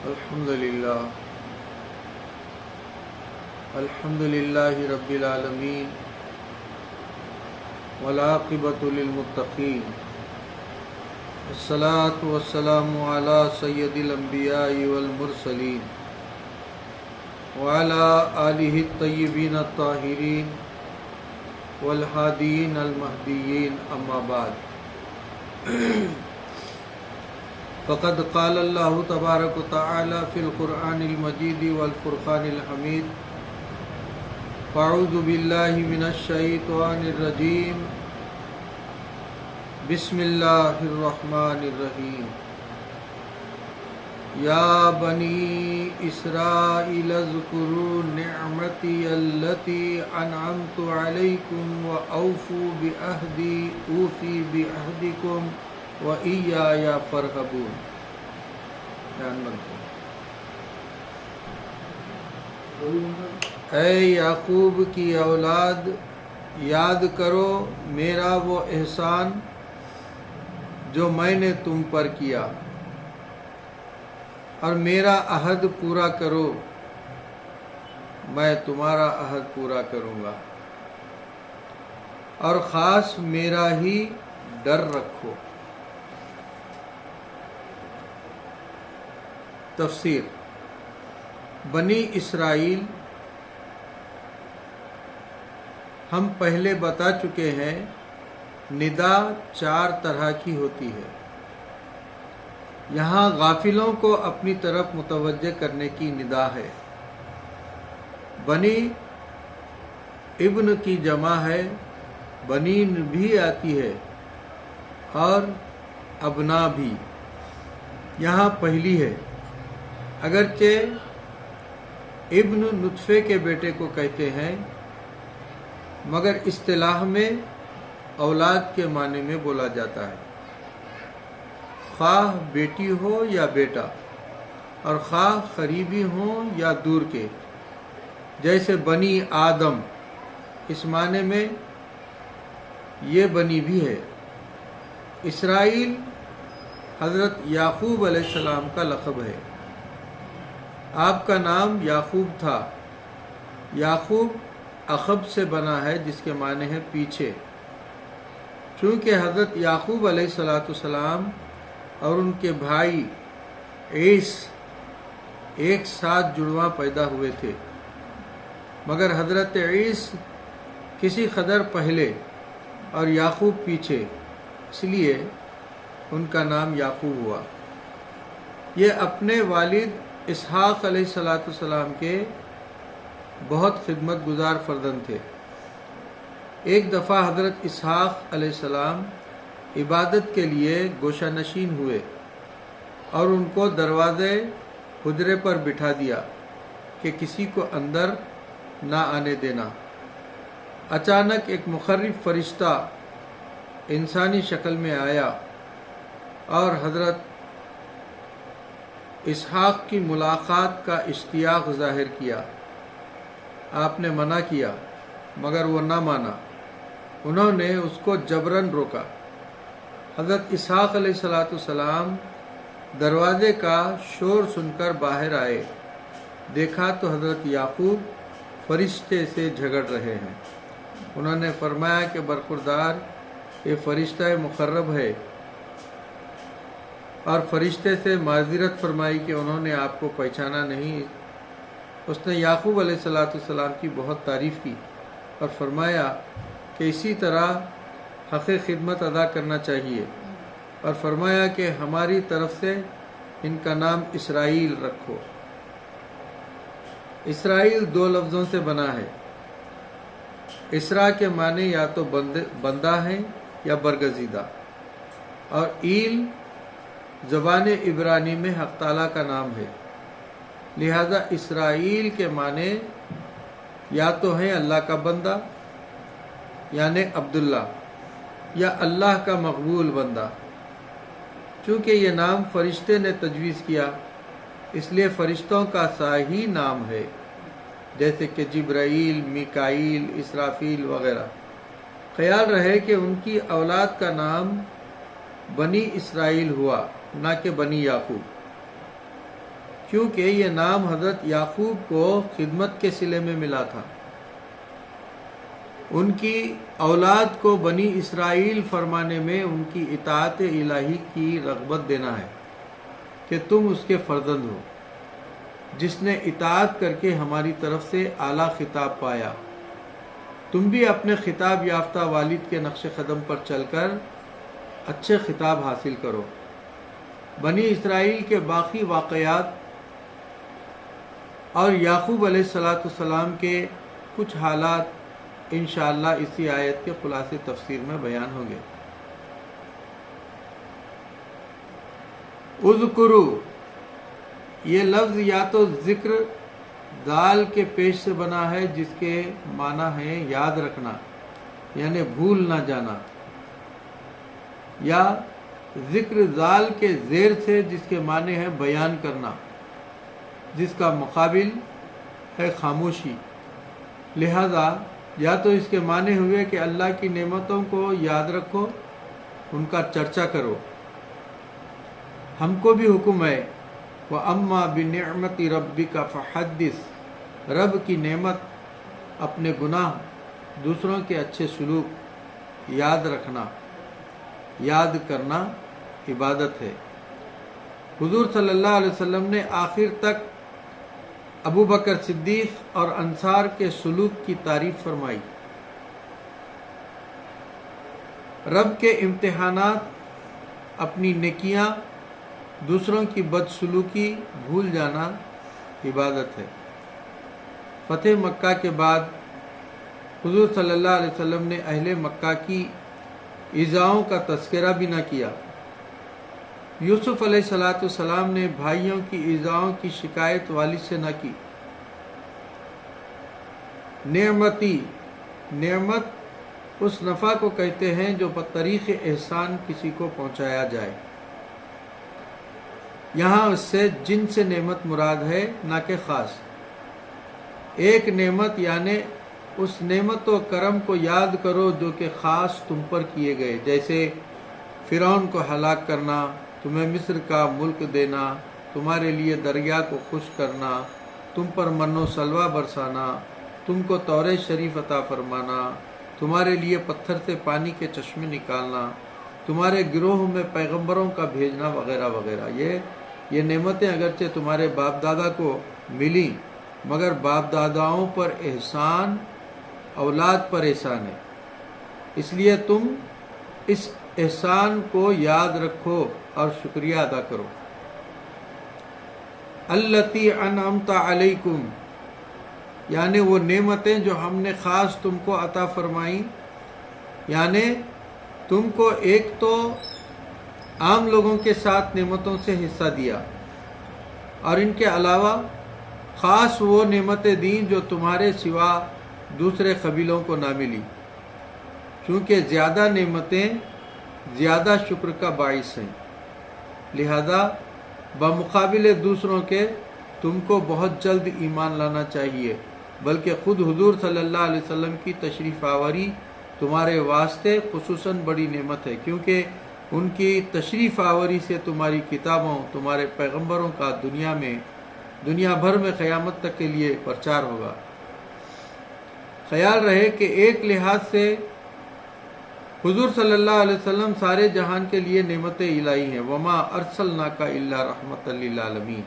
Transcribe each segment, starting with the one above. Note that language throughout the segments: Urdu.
الحمد للہ رب العالمین والعاقبۃ للمتقین والصلاة والسلام علی سید الانبیاء والمرسلین وعلی آلہ الطیبین الطاہرین والہادین المہدیین اما بعد فقد قال اللہ تبارک و تعالی فی القرآن المجید والفرقان الحمید فاعوذ باللہ من الشیطان الرجیم بسم اللہ الرحمن الرحیم یا بنی اسرائیل اذکروا نعمتی التی انعمت علیکم واوفوا بعہدی اوفی بعہدکم وَإِيَّايَ فَارْهَبُونِ۔ اے یعقوب کی اولاد، یاد کرو میرا وہ احسان جو میں نے تم پر کیا، اور میرا عہد پورا کرو، میں تمہارا عہد پورا کروں گا، اور خاص میرا ہی ڈر رکھو۔ تفسیر۔ بنی اسرائیل ہم پہلے بتا چکے ہیں، ندا 4 طرح کی ہوتی ہے۔ یہاں غافلوں کو اپنی طرف متوجہ کرنے کی ندا ہے۔ بنی ابن کی جمع ہے، بنین بھی آتی ہے اور ابنا بھی، یہاں پہلی ہے۔ اگرچہ ابن نطفے کے بیٹے کو کہتے ہیں، مگر اصطلاح میں اولاد کے معنی میں بولا جاتا ہے، خواہ بیٹی ہو یا بیٹا، اور خواہ قریبی ہوں یا دور کے، جیسے بنی آدم، اس معنی میں یہ بنی بھی ہے۔ اسرائیل حضرت یعقوب علیہ السلام کا لقب ہے۔ آپ کا نام یعقوب تھا۔ یعقوب عقب سے بنا ہے، جس کے معنی ہے پیچھے۔ چونکہ حضرت یعقوب علیہ السلام اور ان کے بھائی عیس ایک ساتھ جڑواں پیدا ہوئے تھے، مگر حضرت عیس کسی قدر پہلے اور یعقوب پیچھے، اس لیے ان کا نام یعقوب ہوا۔ یہ اپنے والد اسحاق علیہ السلام کے بہت خدمت گزار فرزند تھے۔ ایک دفعہ حضرت اسحاق علیہ السلام عبادت کے لیے گوشہ نشین ہوئے اور ان کو دروازے حجرے پر بٹھا دیا کہ کسی کو اندر نہ آنے دینا۔ اچانک ایک مخرب فرشتہ انسانی شکل میں آیا اور حضرت اسحاق کی ملاقات کا اشتیاق ظاہر کیا۔ آپ نے منع کیا، مگر وہ نہ مانا۔ انہوں نے اس کو جبراً روکا۔ حضرت اسحاق علیہ السلام دروازے کا شور سن کر باہر آئے، دیکھا تو حضرت یعقوب فرشتے سے جھگڑ رہے ہیں۔ انہوں نے فرمایا کہ برخوردار، یہ فرشتہ مقرب ہے، اور فرشتے سے معذرت فرمائی کہ انہوں نے آپ کو پہچانا نہیں۔ اس نے یعقوب علیہ السلام کی بہت تعریف کی اور فرمایا کہ اسی طرح حق خدمت ادا کرنا چاہیے، اور فرمایا کہ ہماری طرف سے ان کا نام اسرائیل رکھو۔ اسرائیل 2 لفظوں سے بنا ہے۔ اسرا کے معنی یا تو بندہ ہے یا برگزیدہ، اور ایل زبان عبرانی میں حق تعالیٰ کا نام ہے، لہذا اسرائیل کے معنی یا تو ہے اللہ کا بندہ یعنی عبداللہ، یا اللہ کا مقبول بندہ۔ چونکہ یہ نام فرشتے نے تجویز کیا، اس لیے فرشتوں کا صحیح نام ہے، جیسے کہ جبرائیل، میکائیل، اسرافیل وغیرہ۔ خیال رہے کہ ان کی اولاد کا نام بنی اسرائیل ہوا، نہ کہ بنی یعقوب۔ کیونکہ یہ نام حضرت یعقوب کو خدمت کے صلے میں ملا تھا۔ ان کی اولاد کو بنی اسرائیل فرمانے میں ان کی اطاعت الہی کی رغبت دینا ہے کہ تم اس کے فرزند ہو، جس نے اطاعت کر کے ہماری طرف سے اعلیٰ خطاب پایا۔ تم بھی اپنے خطاب یافتہ والد کے نقش قدم پر چل کر اچھے خطاب حاصل کرو۔ بنی اسرائیل کے باقی واقعات اور یعقوب علیہ السلام کے کچھ حالات انشاءاللہ اسی آیت کے خلاصے تفسیر میں بیان ہوں گے۔ اذکرو، یہ لفظ یا تو ذکر دال کے پیش سے بنا ہے جس کے معنی ہے یاد رکھنا یعنی بھول نہ جانا، یا ذکر زال کے زیر سے جس کے معنی ہے بیان کرنا، جس کا مقابل ہے خاموشی۔ لہذا یا تو اس کے معنی ہوئے کہ اللہ کی نعمتوں کو یاد رکھو، ان کا چرچا کرو۔ ہم کو بھی حکم ہے وَأَمَّا بِنِعْمَةِ رَبِّكَ فَحَدِّثْ، رب کی نعمت، اپنے گناہ، دوسروں کے اچھے سلوک یاد رکھنا، یاد کرنا عبادت ہے۔ حضور صلی اللہ علیہ وسلم نے آخر تک ابو بکر صدیق اور انصار کے سلوک کی تعریف فرمائی۔ رب کے امتحانات، اپنی نیکیاں، دوسروں کی بدسلوکی بھول جانا عبادت ہے۔ فتح مکہ کے بعد حضور صلی اللہ علیہ وسلم نے اہل مکہ کی ایذاؤں کا تذکرہ بھی نہ کیا۔ یوسف علیہ السلام نے بھائیوں کی ایذاؤں کی شکایت والد سے نہ کی۔ نعمت اس نفع کو کہتے ہیں جو بطریق احسان کسی کو پہنچایا جائے۔ یہاں اس سے جن سے نعمت مراد ہے نہ کہ خاص۔ ایک نعمت یعنی اس نعمت و کرم کو یاد کرو جو کہ خاص تم پر کیے گئے، جیسے فرعون کو ہلاک کرنا، تمہیں مصر کا ملک دینا، تمہارے لیے دریا کو خشک کرنا، تم پر من و سلوہ برسانا، تم کو تورات شریف عطا فرمانا، تمہارے لیے پتھر سے پانی کے چشمے نکالنا، تمہارے گروہ میں پیغمبروں کا بھیجنا وغیرہ وغیرہ۔ یہ نعمتیں اگرچہ تمہارے باپ دادا کو ملی، مگر باپ داداؤں پر احسان اولاد پر احسان ہے، اس لیے تم اس احسان کو یاد رکھو اور شکریہ ادا کرو۔ التی انعمت علیکم، یعنی وہ نعمتیں جو ہم نے خاص تم کو عطا فرمائیں، یعنی تم کو ایک تو عام لوگوں کے ساتھ نعمتوں سے حصہ دیا، اور ان کے علاوہ خاص وہ نعمتیں دیں جو تمہارے سوا دوسرے قبیلوں کو نہ ملی، چونکہ زیادہ نعمتیں زیادہ شکر کا باعث ہیں۔ لہذا بمقابل دوسروں کے تم کو بہت جلد ایمان لانا چاہیے، بلکہ خود حضور صلی اللہ علیہ وسلم کی تشریف آوری تمہارے واسطے خصوصاً بڑی نعمت ہے، کیونکہ ان کی تشریف آوری سے تمہاری کتابوں، تمہارے پیغمبروں کا دنیا بھر میں قیامت تک کے لیے پرچار ہوگا۔ خیال رہے کہ ایک لحاظ سے حضور صلی اللہ علیہ وسلم سارے جہان کے لیے نعمت الہی ہیں۔ وما ارسلناک الا رحمۃ للعالمین،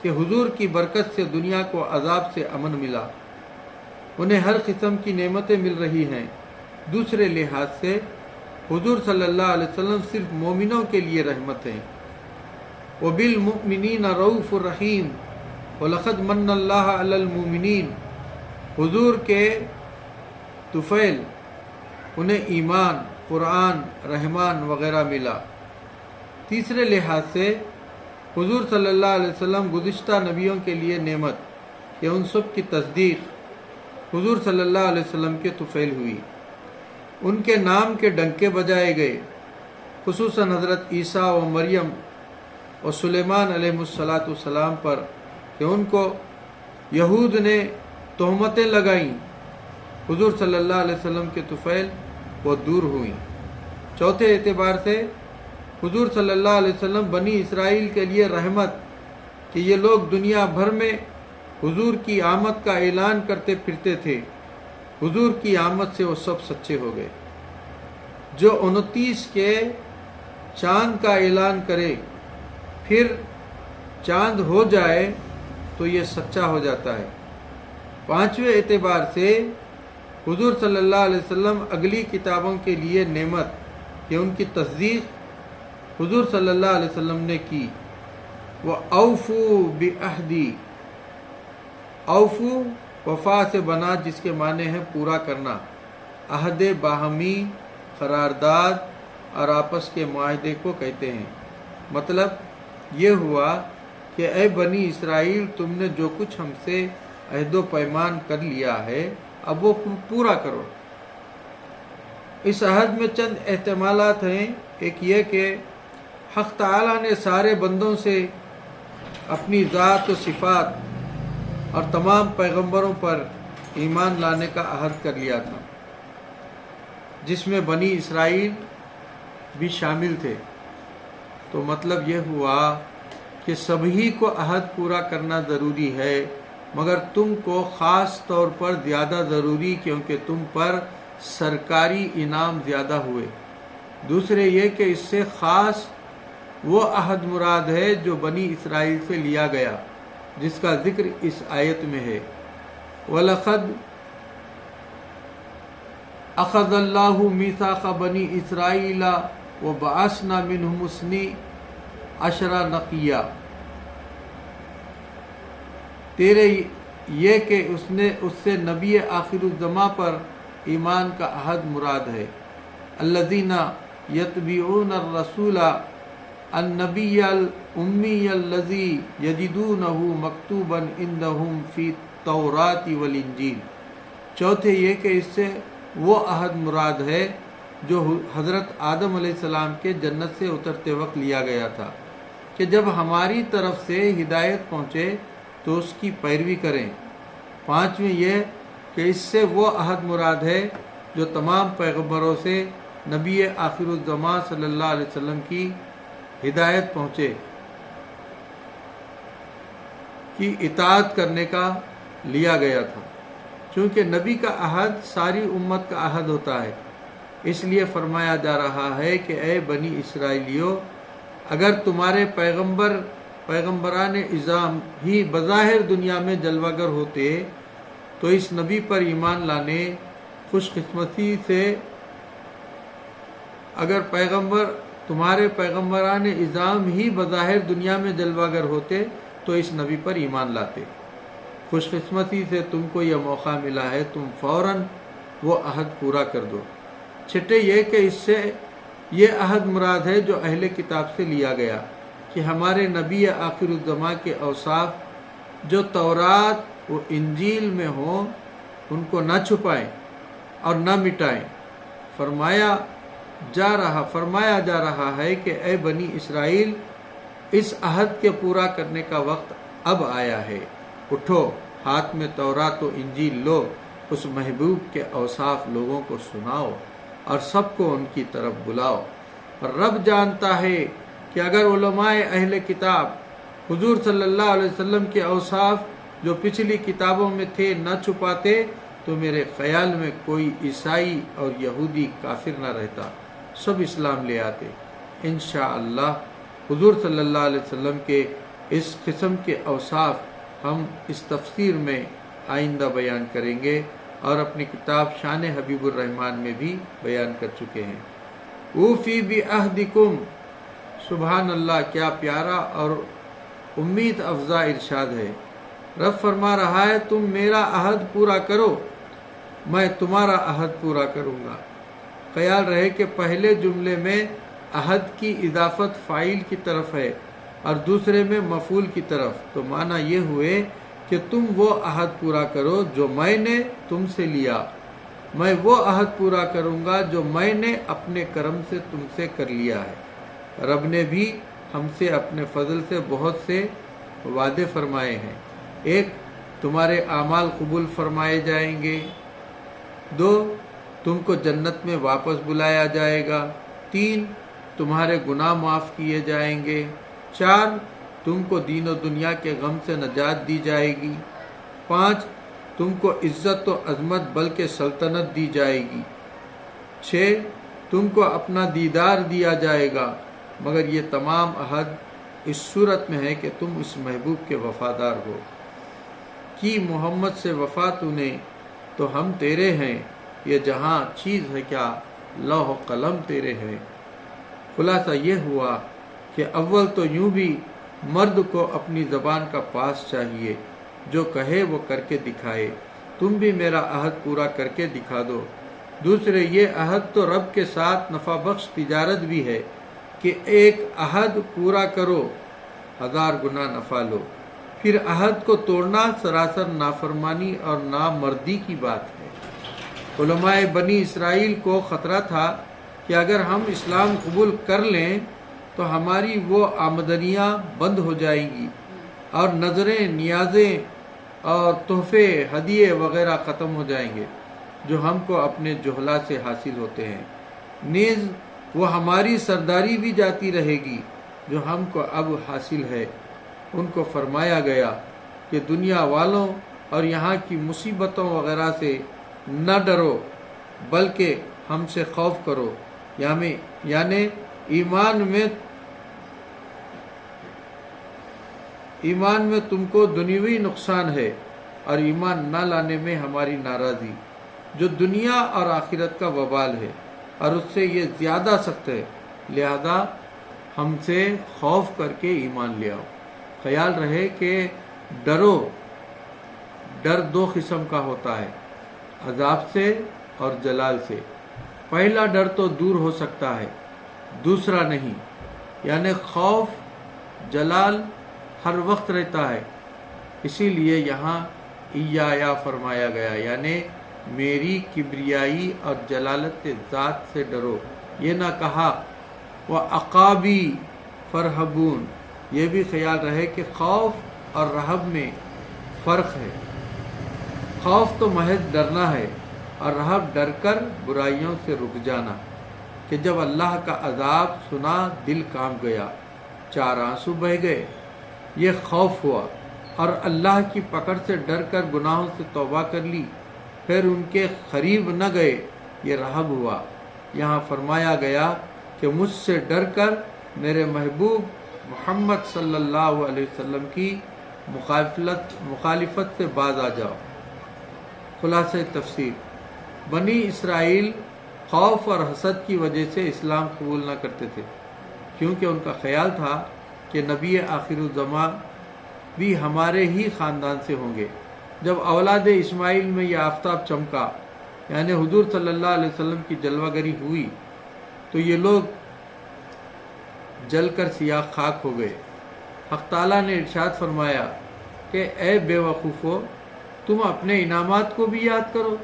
کہ حضور کی برکت سے دنیا کو عذاب سے امن ملا، انہیں ہر قسم کی نعمتیں مل رہی ہیں۔ دوسرے لحاظ سے حضور صلی اللہ علیہ وسلم صرف مومنوں کے لیے رحمت ہیں۔ وَبِالْمُؤْمِنِينَ رَءُوفٌ رَحِيمٌ وَلَقَدْ مَنَّ اللَّهُ عَلَى الْمُؤْمِنِينَ، حضور کے طفیل انہیں ایمان، قرآن، رحمان وغیرہ ملا۔ تیسرے لحاظ سے حضور صلی اللہ علیہ وسلم گزشتہ نبیوں کے لیے نعمت کہ ان سب کی تصدیق حضور صلی اللہ علیہ وسلم کے طفیل ہوئی، ان کے نام کے ڈنکے بجائے گئے، خصوصاً حضرت عیسیٰ و مریم اور سلیمان علیہ السلام پر کہ ان کو یہود نے تہمتیں لگائیں، حضور صلی اللہ علیہ وسلم کے طفیل وہ دور ہوئیں۔ چوتھے اعتبار سے حضور صلی اللہ علیہ وسلم بنی اسرائیل کے لیے رحمت کہ یہ لوگ دنیا بھر میں حضور کی آمد کا اعلان کرتے پھرتے تھے، حضور کی آمد سے وہ سب سچے ہو گئے۔ جو 29 کے چاند کا اعلان کرے پھر چاند ہو جائے تو یہ سچا ہو جاتا ہے۔ 5ویں اعتبار سے حضور صلی اللہ علیہ وسلم اگلی کتابوں کے لیے نعمت کہ ان کی تصدیق حضور صلی اللہ علیہ وسلم نے کی۔ وَأَوْفُوا بِعَہْدِی، اوفو وفا سے بنا جس کے معنی ہے پورا کرنا، عہد باہمی قرارداد اور آپس کے معاہدے کو کہتے ہیں۔ مطلب یہ ہوا کہ اے بنی اسرائیل، تم نے جو کچھ ہم سے عہد و پیمان کر لیا ہے اب وہ پورا کرو۔ اس عہد میں چند احتمالات ہیں۔ ایک یہ کہ حق تعالیٰ نے سارے بندوں سے اپنی ذات و صفات اور تمام پیغمبروں پر ایمان لانے کا عہد کر لیا تھا، جس میں بنی اسرائیل بھی شامل تھے۔ تو مطلب یہ ہوا کہ سبھی کو عہد پورا کرنا ضروری ہے، مگر تم کو خاص طور پر زیادہ ضروری، کیونکہ تم پر سرکاری انعام زیادہ ہوئے۔ دوسرے یہ کہ اس سے خاص وہ عہد مراد ہے جو بنی اسرائیل سے لیا گیا، جس کا ذکر اس آیت میں ہے۔ وَلَقَدْ أَخَذَ اللَّهُ مِيثَاقَ بَنِي إِسْرَائِيلَ وَبَعَثْنَا مِنْهُمُ اثْنَيْ عَشْرَ نَقِيًّا۔ تیرے یہ کہ اس سے نبی آخر الزماں پر ایمان کا عہد مراد ہے۔ الذین یتبعون الرسول النبی الامی الذی یجدونہ مکتوبا عندہم فی التوراۃ والانجیل۔ چوتھے یہ کہ اس سے وہ عہد مراد ہے جو حضرت آدم علیہ السلام کے جنت سے اترتے وقت لیا گیا تھا، کہ جب ہماری طرف سے ہدایت پہنچے تو اس کی پیروی کریں۔ پانچویں یہ کہ اس سے وہ عہد مراد ہے جو تمام پیغمبروں سے نبی آخر الزماں صلی اللہ علیہ وسلم کی ہدایت پہنچے کی اطاعت کرنے کا لیا گیا تھا۔ چونکہ نبی کا عہد ساری امت کا عہد ہوتا ہے، اس لیے فرمایا جا رہا ہے کہ اے بنی اسرائیلیو، اگر تمہارے پیغمبران اعظام ہی بظاہر دنیا میں جلوہ گر ہوتے تو اس نبی پر ایمان لانے خوش قسمتی سے، اگر تمہارے پیغمبران اعظام ہی بظاہر دنیا میں جلوہ گر ہوتے تو اس نبی پر ایمان لاتے۔ خوش قسمتی سے تم کو یہ موقع ملا ہے، تم فوراً وہ عہد پورا کر دو۔ چھٹے یہ کہ اس سے یہ عہد مراد ہے جو اہل کتاب سے لیا گیا، کہ ہمارے نبی آخر الزماں کے اوصاف جو تورات و انجیل میں ہوں ان کو نہ چھپائیں اور نہ مٹائیں۔ فرمایا جا رہا ہے کہ اے بنی اسرائیل، اس عہد کے پورا کرنے کا وقت اب آیا ہے۔ اٹھو، ہاتھ میں تورات و انجیل لو، اس محبوب کے اوصاف لوگوں کو سناؤ اور سب کو ان کی طرف بلاؤ۔ اور رب جانتا ہے کہ اگر علماء اہل کتاب حضور صلی اللہ علیہ وسلم کے اوصاف جو پچھلی کتابوں میں تھے نہ چھپاتے تو میرے خیال میں کوئی عیسائی اور یہودی کافر نہ رہتا، سب اسلام لے آتے۔ انشاءاللہ حضور صلی اللہ علیہ وسلم کے اس قسم کے اوصاف ہم اس تفسیر میں آئندہ بیان کریں گے، اور اپنی کتاب شان حبیب الرحمن میں بھی بیان کر چکے ہیں۔ اوفی بعہدکم، سبحان اللہ، کیا پیارا اور امید افزا ارشاد ہے۔ رب فرما رہا ہے تم میرا عہد پورا کرو، میں تمہارا عہد پورا کروں گا۔ خیال رہے کہ پہلے جملے میں عہد کی اضافت فاعل کی طرف ہے اور دوسرے میں مفعول کی طرف، تو معنی یہ ہوئے کہ تم وہ عہد پورا کرو جو میں نے تم سے لیا، میں وہ عہد پورا کروں گا جو میں نے اپنے کرم سے تم سے کر لیا ہے۔ رب نے بھی ہم سے اپنے فضل سے بہت سے وعدے فرمائے ہیں۔ ایک، تمہارے اعمال قبول فرمائے جائیں گے۔ دو، تم کو جنت میں واپس بلایا جائے گا۔ تین، تمہارے گناہ معاف کیے جائیں گے۔ چار، تم کو دین و دنیا کے غم سے نجات دی جائے گی۔ 5 تم کو عزت و عظمت بلکہ سلطنت دی جائے گی۔ 6 تم کو اپنا دیدار دیا جائے گا، مگر یہ تمام عہد اس صورت میں ہے کہ تم اس محبوب کے وفادار ہو۔ کی محمد سے وفا تو نے تو ہم تیرے ہیں، یہ جہاں چیز ہے کیا لوح و قلم تیرے ہیں۔ خلاصہ یہ ہوا کہ اول تو یوں بھی مرد کو اپنی زبان کا پاس چاہیے، جو کہے وہ کر کے دکھائے۔ تم بھی میرا عہد پورا کر کے دکھا دو۔ دوسرے یہ عہد تو رب کے ساتھ نفع بخش تجارت بھی ہے کہ ایک عہد پورا کرو 1000 گنا نفع لو۔ پھر عہد کو توڑنا سراسر نافرمانی اور نامردی کی بات ہے۔ علماء بنی اسرائیل کو خطرہ تھا کہ اگر ہم اسلام قبول کر لیں تو ہماری وہ آمدنیاں بند ہو جائیں گی اور نظریں، نیازیں اور تحفے، ہدیے وغیرہ ختم ہو جائیں گے جو ہم کو اپنے جہلا سے حاصل ہوتے ہیں۔ نیز وہ ہماری سرداری بھی جاتی رہے گی جو ہم کو اب حاصل ہے۔ ان کو فرمایا گیا کہ دنیا والوں اور یہاں کی مصیبتوں وغیرہ سے نہ ڈرو، بلکہ ہم سے خوف کرو، یعنی ایمان میں تم کو دنیوی نقصان ہے اور ایمان نہ لانے میں ہماری ناراضی، جو دنیا اور آخرت کا وبال ہے اور اس سے یہ زیادہ سخت ہے، لہذا ہم سے خوف کر کے ایمان لے آؤ۔ خیال رہے کہ ڈر 2 قسم کا ہوتا ہے، عذاب سے اور جلال سے۔ پہلا ڈر تو دور ہو سکتا ہے، دوسرا نہیں، یعنی خوف جلال ہر وقت رہتا ہے۔ اسی لیے یہاں ایایا فرمایا گیا، یعنی میری کبریائی اور جلالت ذات سے ڈرو۔ یہ نہ کہا وَعَقَابِي فَارْهَبُونَ۔ یہ بھی خیال رہے کہ خوف اور رہب میں فرق ہے۔ خوف تو محض ڈرنا ہے اور رہب ڈر کر برائیوں سے رک جانا، کہ جب اللہ کا عذاب سنا دل کانپ گیا، 4 آنسو بہہ گئے، یہ خوف ہوا۔ اور اللہ کی پکڑ سے ڈر کر گناہوں سے توبہ کر لی، پھر ان کے قریب نہ گئے، یہ رہب ہوا۔ یہاں فرمایا گیا کہ مجھ سے ڈر کر میرے محبوب محمد صلی اللہ علیہ وسلم کی مخالفت سے باز آ جاؤ۔ خلاصہ تفسیر، بنی اسرائیل خوف اور حسد کی وجہ سے اسلام قبول نہ کرتے تھے، کیونکہ ان کا خیال تھا کہ نبی آخر الزمان بھی ہمارے ہی خاندان سے ہوں گے۔ جب اولاد اسماعیل میں یہ آفتاب چمکا، یعنی حضور صلی اللہ علیہ وسلم کی جلوہ گری ہوئی، تو یہ لوگ جل کر سیاہ خاک ہو گئے۔ حق تعالیٰ نے ارشاد فرمایا کہ اے بے وقوفو، تم اپنے انعامات کو بھی یاد کرو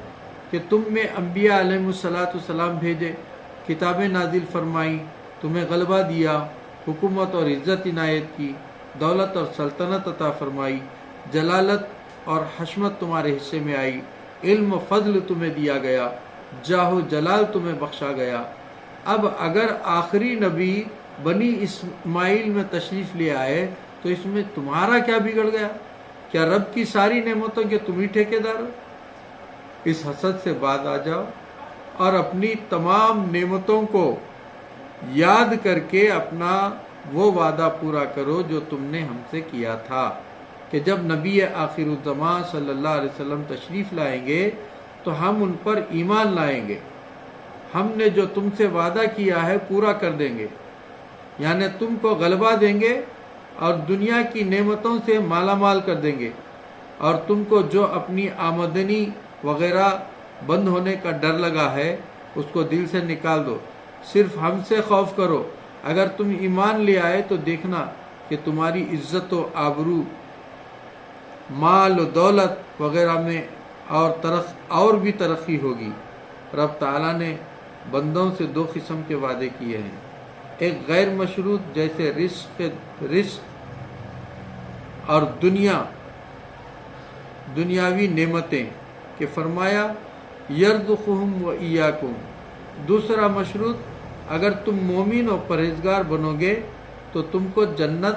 کہ تم میں انبیاء علیہ السلام بھیجے، کتابیں نازل فرمائیں، تمہیں غلبہ دیا، حکومت اور عزت عنایت کی، دولت اور سلطنت عطا فرمائی، جلالت اور حشمت تمہارے حصے میں آئی، علم و فضل تمہیں دیا گیا، جاہ و جلال تمہیں بخشا گیا۔ اب اگر آخری نبی بنی اسماعیل میں تشریف لے آئے تو اس میں تمہارا کیا بگڑ گیا؟ کیا رب کی ساری نعمتوں کے تم ہی ٹھیکیدار ہو؟ اس حسد سے باز آ جاؤ اور اپنی تمام نعمتوں کو یاد کر کے اپنا وہ وعدہ پورا کرو جو تم نے ہم سے کیا تھا کہ جب نبی آخر الزمان صلی اللہ علیہ وسلم تشریف لائیں گے تو ہم ان پر ایمان لائیں گے۔ ہم نے جو تم سے وعدہ کیا ہے پورا کر دیں گے، یعنی تم کو غلبہ دیں گے اور دنیا کی نعمتوں سے مالا مال کر دیں گے، اور تم کو جو اپنی آمدنی وغیرہ بند ہونے کا ڈر لگا ہے اس کو دل سے نکال دو، صرف ہم سے خوف کرو۔ اگر تم ایمان لے آئے تو دیکھنا کہ تمہاری عزت و آبرو، مال و دولت وغیرہ میں اور بھی ترقی ہوگی۔ رب تعالیٰ نے بندوں سے 2 قسم کے وعدے کیے ہیں، ایک غیر مشروط جیسے رزق اور دنیاوی نعمتیں، کہ فرمایا یرزقہم و ایاکم۔ دوسرا مشروط، اگر تم مومن اور پرہیزگار بنو گے تو تم کو جنت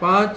5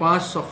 500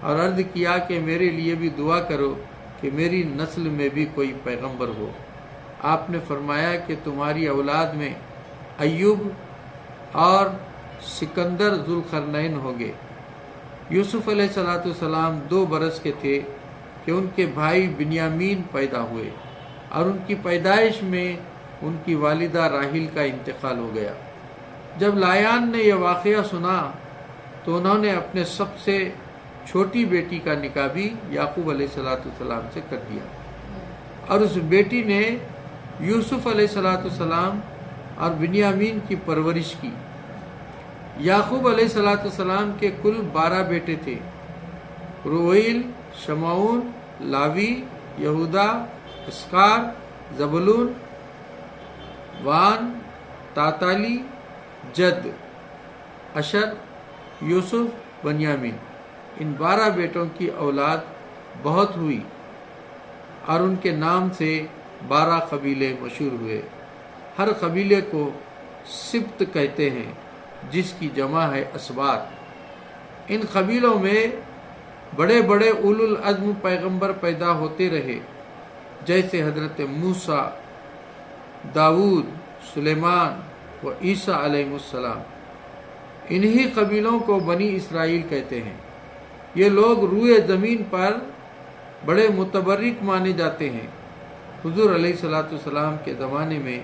اور عرض کیا کہ میرے لیے بھی دعا کرو کہ میری نسل میں بھی کوئی پیغمبر ہو۔ آپ نے فرمایا کہ تمہاری اولاد میں ایوب اور سکندر ذوالقرنین ہوں گے۔ یوسف علیہ السلام 2 برس کے تھے کہ ان کے بھائی بنیامین پیدا ہوئے، اور ان کی پیدائش میں ان کی والدہ راحیل کا انتقال ہو گیا۔ جب لایان نے یہ واقعہ سنا تو انہوں نے اپنے سب سے چھوٹی بیٹی کا نکاح بھی یعقوب علیہ السلام سے کر دیا، اور اس بیٹی نے یوسف علیہ السلام اور بنیامین کی پرورش کی۔ یعقوب علیہ السلام کے کل 12 بیٹے تھے: رویل، شمعون، لاوی، یہودا، اسکار، زبولون، وان، تاتالی، جد، اشر، یوسف، بنیامین۔ ان 12 بیٹوں کی اولاد بہت ہوئی، اور ان کے نام سے 12 قبیلے مشہور ہوئے۔ ہر قبیلے کو سبت کہتے ہیں، جس کی جمع ہے اسباط۔ ان قبیلوں میں بڑے بڑے اولو العزم پیغمبر پیدا ہوتے رہے، جیسے حضرت موسیٰ، داؤد، سلیمان و عیسیٰ علیہ السلام۔ انہی قبیلوں کو بنی اسرائیل کہتے ہیں۔ یہ لوگ روئے زمین پر بڑے متبرک مانے جاتے ہیں۔ حضور علیہ السلام کے زمانے میں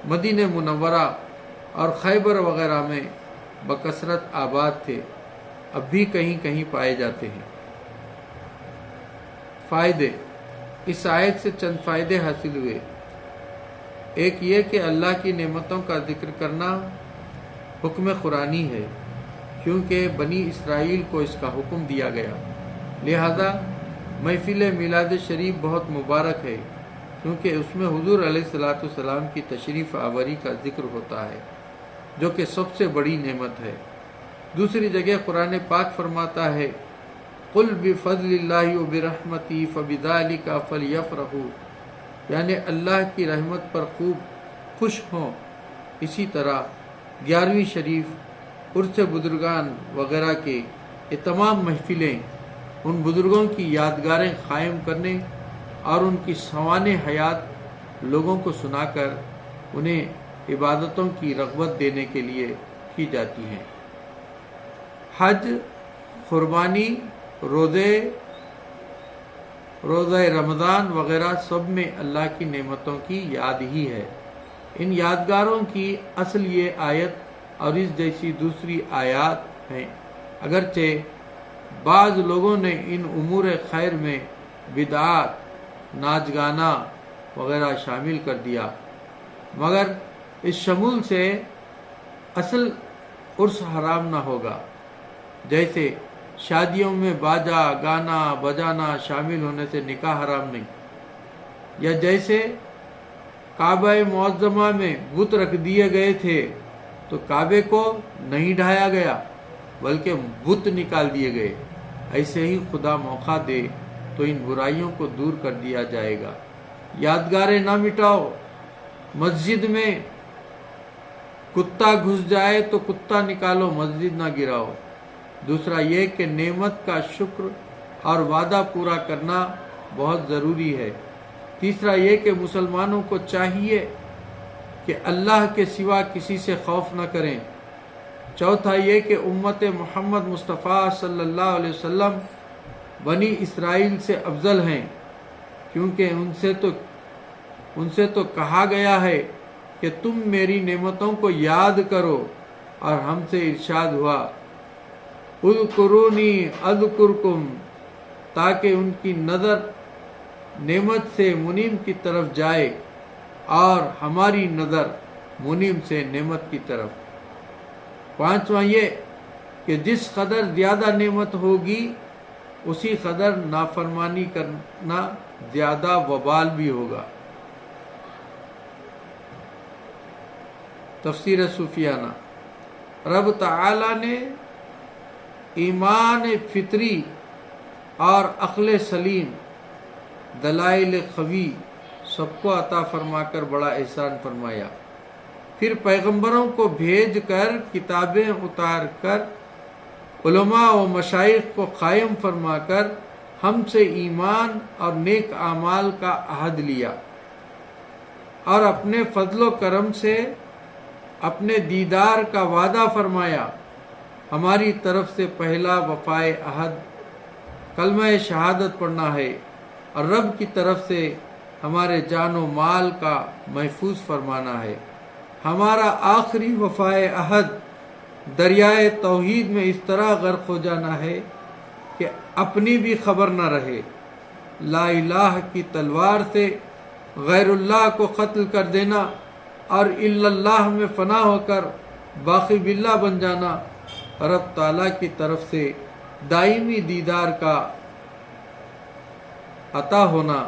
مدینہ منورہ اور خیبر وغیرہ میں بکثرت آباد تھے، اب بھی کہیں کہیں پائے جاتے ہیں۔ فائدے: اس آیت سے چند فائدے حاصل ہوئے۔ ایک یہ کہ اللہ کی نعمتوں کا ذکر کرنا حکم قرآنی ہے، کیونکہ بنی اسرائیل کو اس کا حکم دیا گیا۔ لہذا محفل میلاد شریف بہت مبارک ہے، کیونکہ اس میں حضور علیہ السلام کی تشریف آوری کا ذکر ہوتا ہے، جو کہ سب سے بڑی نعمت ہے۔ دوسری جگہ قرآن پاک فرماتا ہے: قُلْ بِفَضْلِ اللَّهِ وَبِرَحْمَتِهِ فَبِذَلِكَ فَلْيَفْرَحُوا، یعنی اللہ کی رحمت پر خوب خوش ہوں۔ اسی طرح 11ویں شریف، عرس بزرگان وغیرہ کے یہ تمام محفلیں ان بزرگوں کی یادگاریں قائم کرنے اور ان کی سوانح حیات لوگوں کو سنا کر انہیں عبادتوں کی رغبت دینے کے لیے کی جاتی ہیں۔ حج، قربانی، روزہ رمضان وغیرہ سب میں اللہ کی نعمتوں کی یاد ہی ہے۔ ان یادگاروں کی اصل یہ آیت اور اس جیسی دوسری آیات ہیں، اگرچہ بعض لوگوں نے ان امور خیر میں بدعات، ناچ گانا وغیرہ شامل کر دیا، مگر اس شمول سے اصل عرس حرام نہ ہوگا۔ جیسے شادیوں میں باجا، گانا، بجانا شامل ہونے سے نکاح حرام نہیں، یا جیسے کعبہ معظمہ میں بت رکھ دیے گئے تھے تو کعبے کو نہیں ڈھایا گیا بلکہ بت نکال دیے گئے، ایسے ہی خدا موقع دے تو ان برائیوں کو دور کر دیا جائے گا۔ یادگاریں نہ مٹاؤ۔ مسجد میں کتا گھس جائے تو کتا نکالو، مسجد نہ گراؤ۔ دوسرا یہ کہ نعمت کا شکر اور وعدہ پورا کرنا بہت ضروری ہے۔ تیسرا یہ کہ مسلمانوں کو چاہیے کہ اللہ کے سوا کسی سے خوف نہ کریں۔ چوتھا یہ کہ امت محمد مصطفیٰ صلی اللہ علیہ وسلم بنی اسرائیل سے افضل ہیں، کیونکہ ان سے تو کہا گیا ہے کہ تم میری نعمتوں کو یاد کرو، اور ہم سے ارشاد ہوا اذکرونی اذکرکم، تاکہ ان کی نظر نعمت سے منعم کی طرف جائے اور ہماری نظر منعم سے نعمت کی طرف۔ پانچواں یہ کہ جس قدر زیادہ نعمت ہوگی اسی قدر نافرمانی کرنا زیادہ وبال بھی ہوگا۔ تفسیر صوفیانہ: رب تعالی نے ایمان فطری اور عقل سلیم، دلائل قوی سب کو عطا فرما کر بڑا احسان فرمایا، پھر پیغمبروں کو بھیج کر کتابیں اتار کر علماء و مشائخ کو قائم فرما کر ہم سے ایمان اور نیک اعمال کا عہد لیا اور اپنے فضل و کرم سے اپنے دیدار کا وعدہ فرمایا۔ ہماری طرف سے پہلا وفائے عہد کلمہ شہادت پڑھنا ہے اور رب کی طرف سے ہمارے جان و مال کا محفوظ فرمانا ہے۔ ہمارا آخری وفائے عہد دریائے توحید میں اس طرح غرق ہو جانا ہے کہ اپنی بھی خبر نہ رہے، لا الہ کی تلوار سے غیر اللہ کو قتل کر دینا اور الا اللہ میں فنا ہو کر باقی باللہ بن جانا، رب تعالیٰ کی طرف سے دائمی دیدار کا عطا ہونا،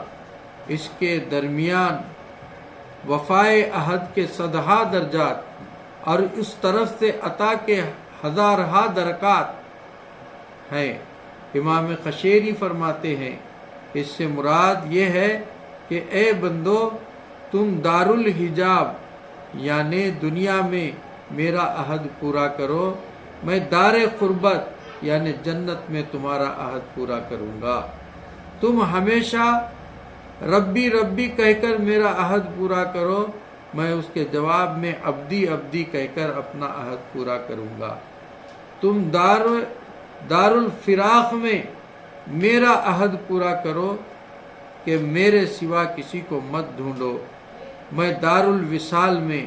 اس کے درمیان وفائے عہد کے صدہا درجات اور اس طرف سے عطا کے ہزارہا درکات ہیں۔ امام قشیری فرماتے ہیں اس سے مراد یہ ہے کہ اے بندو، تم دارالحجاب یعنی دنیا میں میرا عہد پورا کرو، میں دار قربت یعنی جنت میں تمہارا عہد پورا کروں گا۔ تم ہمیشہ ربی ربی کہہ کر میرا عہد پورا کرو، میں اس کے جواب میں عبدی عبدی کہہ کر اپنا عہد پورا کروں گا۔ تم دار الفراق میں میرا عہد پورا کرو کہ میرے سوا کسی کو مت ڈھونڈو، میں دار الوصال میں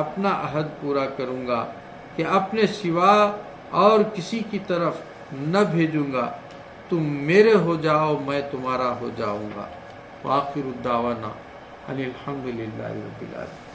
اپنا عہد پورا کروں گا کہ اپنے سوا اور کسی کی طرف نہ بھیجوں گا، تم میرے ہو جاؤ میں تمہارا ہو جاؤں گا۔ وآخر الدعوانا ان الحمد للہ رب العالمین۔